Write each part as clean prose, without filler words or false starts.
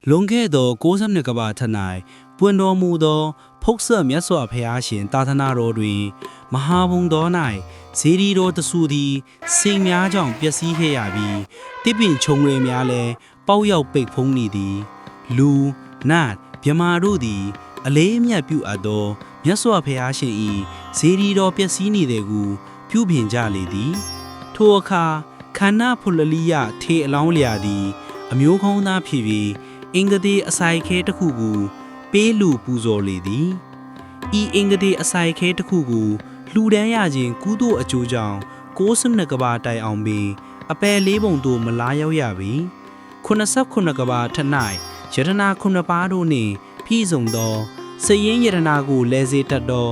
လွန်ခဲ့သော60နှစ်ကဘာထ၌ပွင့်တော်မူသောဖုတ်ဆက်မြတ်စွာဘုရားရှင်သာသနာတော်တွင်မဟာဘုံတော်၌ဇေဒီတော်တဆူသည်စိန်များကြောင့်ပျက်စီးခဲ့ရပြီးတစ်ပင်ခြုံရည်များလည်းပေါက်ရောက်ပိတ်ဖုံးနေသည်လူနတ်မြမာတို့သည်အလေးအမြတ်ပြုအပ်သောမြတ်စွာဘုရားရှင်၏ဇေဒီတော်ပျက်စီးနေတဲ့ကိုပြုပြင်ကြလေသည်ထိုအခါခန္ဓာဖုလလိယထေအလောင်းလျာသည်အမျိုးကောင်းသားဖြစ်ပြီးအင်္ဂတိအဆိုင်ခဲတစ်ခုကိုပေးလူပူဇော်လေသည်ဤအင်္ဂတိအဆိုင်ခဲတစ်ခုကိုလှူဒန်းရခြင်းကုသိုလ်အကျိုးကြောင့်62ကဘာတိုင်အောင်ပြီးအပယ်လေးပုံသို့မလာရောက်ရပြီ89ကဘာထ၌ယတနာ9ပါးတို့နှင့်ပြည့်စုံသောစည်ရင်ယတနာကိုလဲစေတတ်သော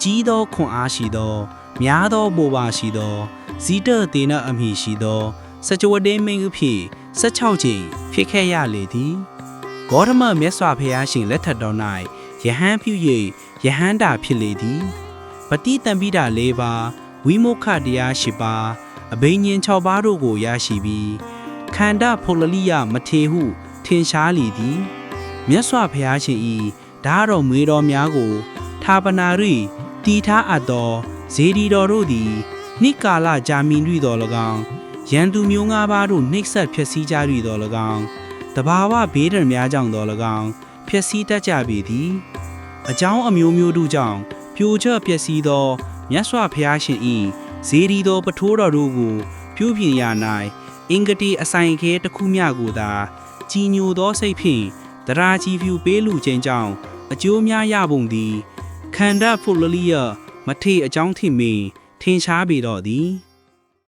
ကြီးသောခွန်အားရှိသောများသောဘိုဘာရှိသောဇီတတေနအမည်ရှိသောစကြဝဠာမင်းဖြစ်16ကြိမ်ဖြစ်ခဲ့ရလေသည်ဂေါတမမြတ်စွာဘုရားရှင်လက်ထက်တော်၌ယဟန်ပြု၍ယဟန်တာဖြစ်လေသည်ပတိတံပိတာ၄ပါးဝိမုခတရား၈ပါးအဘိညာဉ်6ပါးတို့ကိုရရှိပြီးခန္ဓာဖုလလိယမထေဟုထင်ရှားလေသည်မြတ်စွာဘုရားရှင်၏ဓာတော်မွေတော်များကိုဌာပနာရိတည်ထားအပ်သောဇေဒီတော်တို့သည်နိကာလကြာမြင့်၍တော်၎င်းရန်သူမျိုး၅ပါးတို့နှိပ်စက်ဖျက်ဆီးကြ၍တော်၎င်းတဘာဝဘေးဒဏ်များကြောင့်တော်၎င်းဖျက်ဆီးတတ်ကြပေသည်အကြောင်းအမျိုးမျိုးတို့ကြောင့်ပြိုကျပျက်စီးသောမြတ်စွာဘုရားရှင်၏ဇေဒီတော်ပထိုးတော်တို့ကိုပြုပြင်ရ၌အင်္ဂတိအဆိုင်ခဲတစ်ခုမျှကိုသာကြည်ညိုသောစိတ်ဖြင့်တရာကြီးဖြူပေးလူခြင်းကြောင့်အကျိုးများရပုံသည်ခန္ဓာဖုလလိယမထေအကြောင်းထင်မင်းထင်ရှားပေတော့သည်